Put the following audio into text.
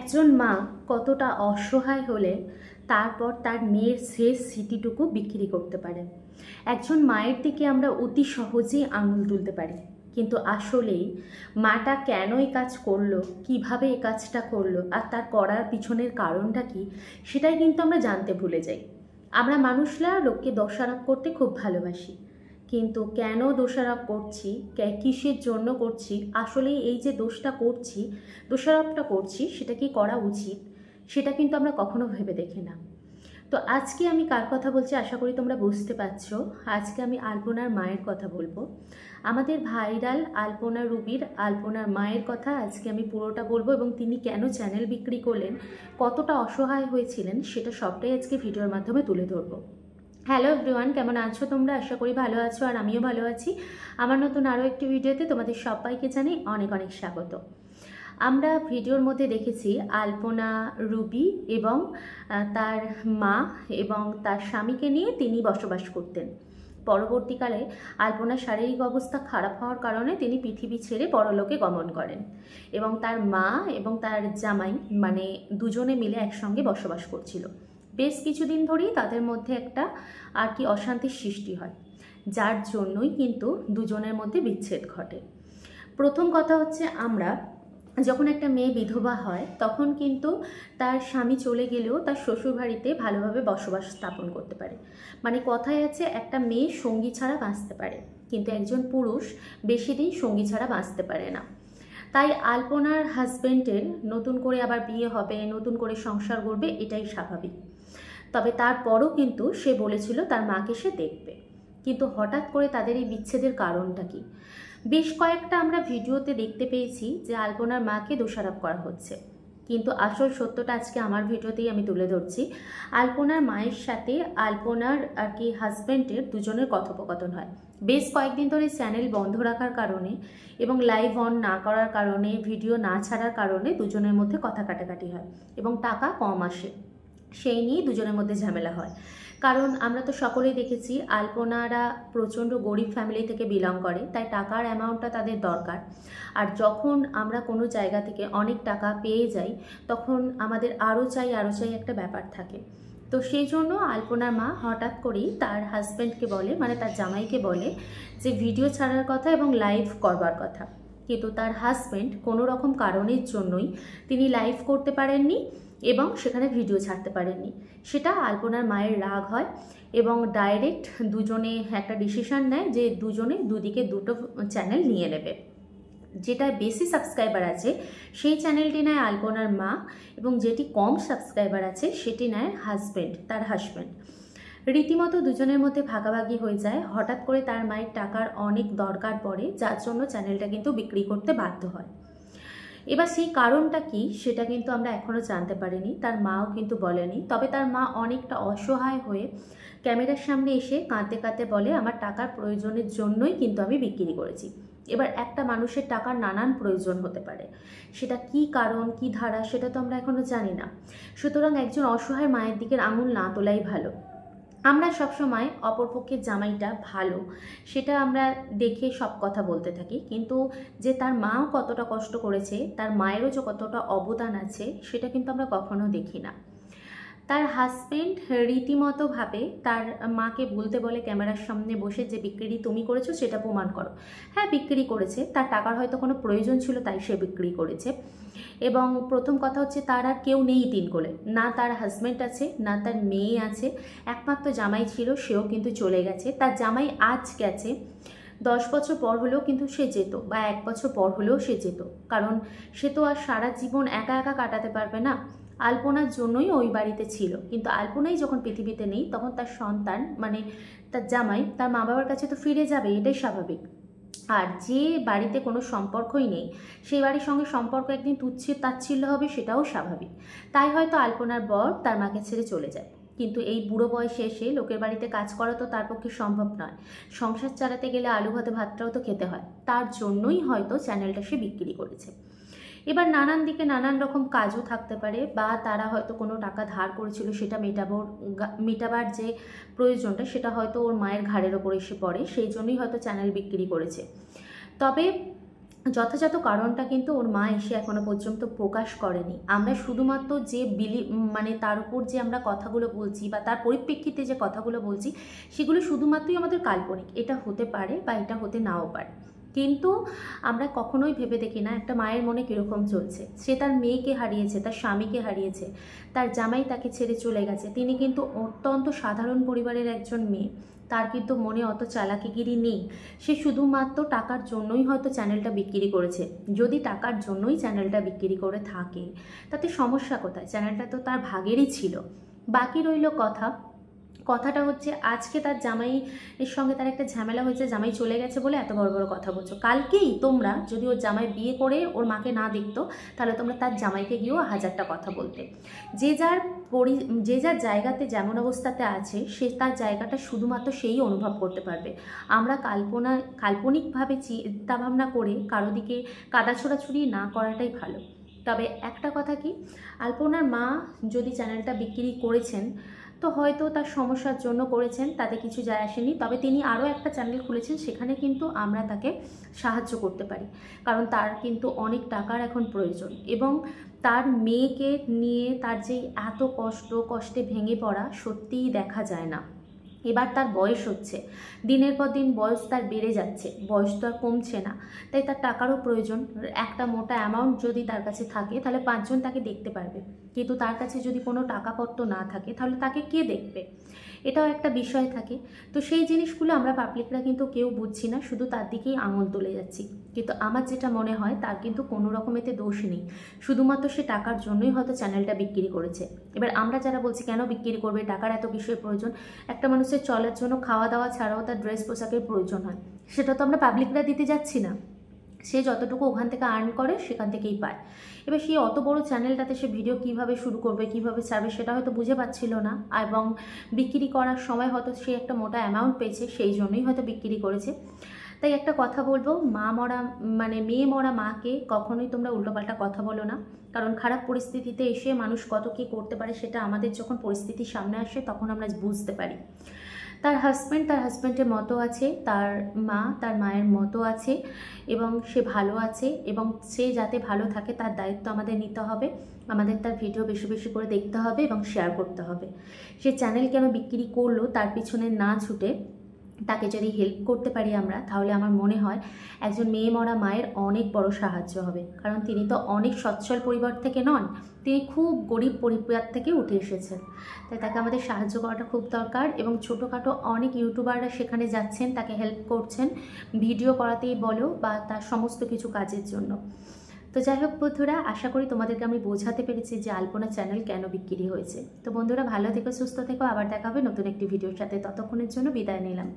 একজন মা কতটা অসহায় হলে তারপর তার মেয়ের শেষ স্মৃতিটুকু বিক্রি করতে পারে। একজন মায়ের দিকে আমরা অতি সহজেই আঙুল তুলতে পারি, কিন্তু আসলেই মাটা কেন এই কাজ করলো, কিভাবে এই কাজটা করলো, আর তার করার পিছনের কারণটা কি, সেটাই কিন্তু আমরা জানতে ভুলে যাই। আমরা মানুষরা লোককে দোষারোপ করতে খুব ভালোবাসি, কিন্তু কেন দোষারোপ করছি, কিসের জন্য করছি, আসলে এই যে দোষটা করছি, দোষারোপটা করছি, সেটা কি করা উচিত, সেটা কিন্তু আমরা কখনো ভেবে দেখি না। তো আজকে আমি কার কথা বলছি আশা করি তোমরা বুঝতে পারছো। আজকে আমি আলপনার মায়ের কথা বলবো। আমাদের ভাইরাল আলপনা রুবির আলপনার মায়ের কথা আজকে আমি পুরোটা বলবো, এবং তিনি কেন চ্যানেল বিক্রি করলেন, কতটা অসহায় হয়েছিলেন, সেটা সবটাই আজকে ভিডিওর মাধ্যমে তুলে ধরবো। হ্যালো এভরিওয়ান, কেমন আছো তোমরা? আশা করি ভালো আছো, আর আমিও ভালো আছি। আমার নতুন আরও একটি ভিডিওতে তোমাদের সবাইকে জানাই অনেক অনেক স্বাগত। আমরা ভিডিওর মধ্যে দেখেছি আলপনা রুবি এবং তার মা এবং তার স্বামীকে নিয়ে তিনি বসবাস করতেন। পরবর্তীকালে আলপনার শারীরিক অবস্থা খারাপ হওয়ার কারণে তিনি পৃথিবী ছেড়ে পরলোকে গমন করেন, এবং তার মা এবং তার জামাই মানে দুজনে মিলে একসঙ্গে বসবাস করছিল। বেশ কিছুদিন ধরেই তাদের মধ্যে একটা আর কি অশান্তির সৃষ্টি হয়, যার জন্যই কিন্তু দুজনের মধ্যে বিচ্ছেদ ঘটে। প্রথম কথা হচ্ছে, আমরা যখন একটা মেয়ে বিধবা হয় তখন কিন্তু তার স্বামী চলে গেলেও তার শ্বশুরবাড়িতে ভালোভাবে বসবাস স্থাপন করতে পারে। মানে কথায় আছে, একটা মেয়ে সঙ্গী ছাড়া বাঁচতে পারে, কিন্তু একজন পুরুষ বেশি দিন সঙ্গী ছাড়া বাঁচতে পারে না। তাই আলপনার হাজব্যান্ডের নতুন করে আবার বিয়ে হবে, নতুন করে সংসার করবে, এটাই স্বাভাবিক। তবে তারপরও কিন্তু সে বলেছিল তার মাকে সে দেখবে। কিন্তু হঠাৎ করে তাদের এই বিচ্ছেদের কারণটা কি? বেশ কয়েকটা আমরা ভিডিওতে দেখতে পেয়েছি যে আলপনার মাকে দোষারোপ করা হচ্ছে, কিন্তু আসল সত্যটা আজকে আমার ভিডিওতেই আমি তুলে ধরছি। আলপনার মায়ের সাথে আলপনার আর কি হাজব্যান্ডের দুজনের কথোপকথন হয়। বেশ কয়েকদিন ধরে চ্যানেল বন্ধ রাখার কারণে এবং লাইভ অন না করার কারণে, ভিডিও না ছাড়ার কারণে দুজনের মধ্যে কথা কাটাকাটি হয় এবং টাকা কম আসে, সেই নিয়ে দুজনের মধ্যে ঝামেলা হয়। কারণ আমরা তো সকলেই দেখেছি আলপনারা প্রচণ্ড গরিব ফ্যামিলি থেকে বিলং করে, তাই টাকার অ্যামাউন্টটা তাদের দরকার। আর যখন আমরা কোনো জায়গা থেকে অনেক টাকা পেয়ে যাই, তখন আমাদের আরও চাই একটা ব্যাপার থাকে। তো সেই জন্য আলপনার মা হঠাৎ করেই তার হাজব্যান্ডকে বলে, মানে তার জামাইকে বলে যে ভিডিও ছাড়ার কথা এবং লাইভ করবার কথা। কিন্তু তার হাজব্যান্ড কোনো রকম কারণের জন্যই তিনি লাইভ করতে পারেননি এবং সেখানে ভিডিও ছাড়তে পারেননি। সেটা আলপনার মায়ের রাগ হয় এবং ডাইরেক্ট দুজনে একটা ডিসিশন নেয় যে দুজনে দুদিকে দুটো চ্যানেল নিয়ে নেবে। যেটা বেশি সাবস্ক্রাইবার আছে সেই চ্যানেলটি নেয় আলপনার মা, এবং যেটি কম সাবস্ক্রাইবার আছে সেটি নেয় তার হাজব্যান্ড। রীতিমতো দুজনের মধ্যে ভাগাভাগি হয়ে যায়। হঠাৎ করে তার মায়ের টাকার অনেক দরকার পড়ে, যার জন্য চ্যানেলটা কিন্তু বিক্রি করতে বাধ্য হয়। এবার সেই কারণটা কি সেটা কিন্তু আমরা এখনও জানতে পারিনি, তার মাও কিন্তু বলেনি। তবে তার মা অনেকটা অসহায় হয়ে ক্যামেরার সামনে এসে কাঁদতে কাঁদতে বলে, আমার টাকার প্রয়োজনের জন্যই কিন্তু আমি বিক্রি করেছি। এবার একটা মানুষের টাকার নানান প্রয়োজন হতে পারে, সেটা কি কারণ, কি ধারা, সেটা তো আমরা এখনও জানি না। সুতরাং একজন অসহায় মায়ের দিকের আঙুল না তোলাই ভালো। আমরা সবসময় অপরপক্ষের জামাইটা ভালো সেটা আমরা দেখে সব কথা বলতে থাকি, কিন্তু যে তার মাও কতটা কষ্ট করেছে, তার মায়েরও যে কতটা অবদান আছে, সেটা কিন্তু আমরা কখনো দেখি না। তার হাজব্যান্ড রীতিমতোভাবে তার মাকে বলতে বলে ক্যামেরার সামনে বসে যে বিক্রি তুমি করেছো সেটা প্রমাণ করো। হ্যাঁ, বিক্রি করেছে, তার টাকার হয়তো কোনো প্রয়োজন ছিল তাই সে বিক্রি করেছে। এবং প্রথম কথা হচ্ছে, তার আর কেউ নেই তিন কোলে, না তার হাজব্যান্ড আছে, না তার মেয়ে আছে, একমাত্র জামাই ছিল, সেও কিন্তু চলে গেছে। তার জামাই আজ গেছে, 10 বছর পর হলেও কিন্তু সে যেত, বা 1 বছর পর হলেও সে যেত, কারণ সে তো আর সারা জীবন একা একা কাটাতে পারবে না। আলপনার জন্যই ওই বাড়িতে ছিল, কিন্তু আলপনাই যখন পৃথিবীতে নেই তখন তার সন্তান মানে তার জামাই তার মা বাবার কাছে তো ফিরে যাবে, এটাই স্বাভাবিক। আর যে বাড়িতে কোনো সম্পর্কই নেই সেই বাড়ির সঙ্গে সম্পর্ক একদিন তুচ্ছ তাচ্ছিল্য হবে, সেটাও স্বাভাবিক। তাই হয়তো আলপনার বর তার মাকে ছেড়ে চলে যায়, কিন্তু এই বুড়ো বয়সে এসে লোকের বাড়িতে কাজ করা তো তার পক্ষে সম্ভব নয়। সংসার চালাতে গেলে আলু ভাতে ভাতটাও তো খেতে হয়, তার জন্যই হয়তো চ্যানেলটা সে বিক্রি করেছে। এবার নানান দিকে নানান রকম কাজও থাকতে পারে, বা তারা হয়তো কোনো টাকা ধার করেছিল, সেটা মেটাবার যে প্রয়োজনটা সেটা হয়তো ওর মায়ের ঘাড়ের ওপর এসে পড়ে, সেই জন্যই হয়তো চ্যানেল বিক্রি করেছে। তবে যথাযথ কারণটা কিন্তু ওর মা এসে এখনো পর্যন্ত প্রকাশ করেনি। আমরা শুধুমাত্র যে মানে তার উপর যে আমরা কথাগুলো বলছি বা তার পরিপ্রেক্ষিতে যে কথাগুলো বলছি সেগুলো শুধুমাত্রই আমাদের কাল্পনিক। এটা হতে পারে বা এটা হতে নাও পারে, কিন্তু আমরা কখনোই ভেবে দেখি না একটা মায়ের মনে কীরকম চলছে। সে তার মেয়েকে হারিয়েছে, তার স্বামীকে হারিয়েছে, তার জামাই তাকে ছেড়ে চলে গেছে। তিনি কিন্তু অত্যন্ত সাধারণ পরিবারের একজন মেয়ে, তার কিন্তু মনে অত চালাকিগিরি নেই। সে শুধুমাত্র টাকার জন্যই হয়তো চ্যানেলটা বিক্রি করেছে। যদি টাকার জন্যই চ্যানেলটা বিক্রি করে থাকে তাতে সমস্যা কোথায়? চ্যানেলটা তো তার ভাগেরই ছিল। বাকি রইল কথাটা হচ্ছে আজকে তার জামাইয়ের সঙ্গে তার একটা ঝামেলা হয়েছে, জামাই চলে গেছে বলে এত বড় বড় কথা বলছো। কালকেই তোমরা যদি ওর জামাই বিয়ে করে ওর মাকে না দেখতো তাহলে তোমরা তার জামাইকে গিয়েও হাজারটা কথা বলতে। যে যার জায়গাতে যেমন অবস্থাতে আছে সে তার জায়গাটা শুধুমাত্র সেই অনুভব করতে পারবে। আমরা কাল্পনিকভাবে চিন্তাভাবনা করে কারো দিকে কাদা ছোড়াছুড়ি না করাটাই ভালো। তবে একটা কথা কি, আলপনার মা যদি চ্যানেলটা বিক্রি করেছেন তো হয়তো তার সমস্যার জন্য করেছেন, তাতে কিছু যায় আসেনি। তবে তিনি আরও একটা চ্যানেল খুলেছেন, সেখানে কিন্তু আমরা তাকে সাহায্য করতে পারি, কারণ তার কিন্তু অনেক টাকার এখন প্রয়োজন। এবং তার মেয়েকে নিয়ে তার যে এত কষ্টে ভেঙে পড়া সত্যিই দেখা যায় না। এবার তার বয়স হচ্ছে, দিনের পর দিন বয়স তার বেড়ে যাচ্ছে, বয়স তো আর কমছে না, তাই তার টাকারও প্রয়োজন। একটা মোটা অ্যামাউন্ট যদি তার কাছে থাকে তাহলে 5 জন তাকে দেখতে পারবে, কিন্তু তার কাছে যদি কোনো টাকাপত্র না থাকে তাহলে তাকে কে দেখবে? এটাও একটা বিষয় থাকে। তো সেই জিনিসগুলো আমরা পাবলিকরা কিন্তু কেউ বুঝছি না, শুধু তার দিকেই আঙুল তুলে যাচ্ছি। কিন্তু আমার যেটা মনে হয় তার কিন্তু কোনো রকম এতে দোষ নেই, শুধুমাত্র সে টাকার জন্যই হয়তো চ্যানেলটা বিক্রি করেছে। এবার আমরা যারা বলছি কেন বিক্রি করবে, টাকার এত কিসের প্রয়োজন? একটা মানুষের চলার জন্য খাওয়া দাওয়া ছাড়াও তার ড্রেস পোশাকের প্রয়োজন হয়, সেটা তো আমরা পাবলিকরা দিতে যাচ্ছি না। সে যতটুকু ওখান থেকে আর্ন করে সেখান থেকেই পায়। এবার সেই অত বড় চ্যানেলটাতে সে ভিডিও কিভাবে শুরু করবে, কিভাবে ছাড়বে সেটা হয়তো বুঝে পাচ্ছিল না, এবং বিক্রি করার সময় হয়তো সে একটা মোটা অ্যামাউন্ট পেয়েছে, সেই জন্যই হয়তো বিক্রি করেছে। তাই একটা কথা বলবো, মেয়ে মরা মাকে কখনোই তোমরা উল্টোপাল্টা কথা বলো না, কারণ খারাপ পরিস্থিতিতে এসে মানুষ কত কী করতে পারে সেটা আমাদের যখন পরিস্থিতির সামনে আসে তখন আমরা বুঝতে পারি। তার হাজব্যান্ডের মতো আছে, তার মা তার মায়ের মতো আছে, এবং সে ভালো আছে, এবং সে যাতে ভালো থাকে তার দায়িত্ব আমাদের নিতে হবে। আমাদের তার ভিডিও বেশি বেশি করে দেখতে হবে এবং শেয়ার করতে হবে। সে চ্যানেল কেন বিক্রি করলো তার পিছনে না ছুটে তাকে যদি হেল্প করতে পারি আমরা, তাহলে আমার মনে হয় একজন মেয়ে মরা মায়ের অনেক বড় সাহায্য হবে। কারণ তিনি তো অনেক সচ্ছল পরিবার থেকে নন, তিনি খুব গরিব পরিবার থেকে উঠে এসেছেন। তাই তাকে আমাদের সাহায্য করাটা খুব দরকার। এবং ছোটোখাটো অনেক ইউটিউবাররা সেখানে যাচ্ছেন, তাকে হেল্প করছেন, ভিডিও করাতেই বলো বা তার সমস্ত কিছু কাজের জন্য। তো যাই হোক বন্ধুরা, আশা করি তোমাদেরকে আমি বোঝাতে পেরেছি যে আলপনা চ্যানেল কেন বিক্রি হয়েছে। তো বন্ধুরা, ভালো থেকো, সুস্থ থেকো, আবার দেখা হবে নতুন একটি ভিডিওর সাথে। ততক্ষণের জন্য বিদায় নিলাম।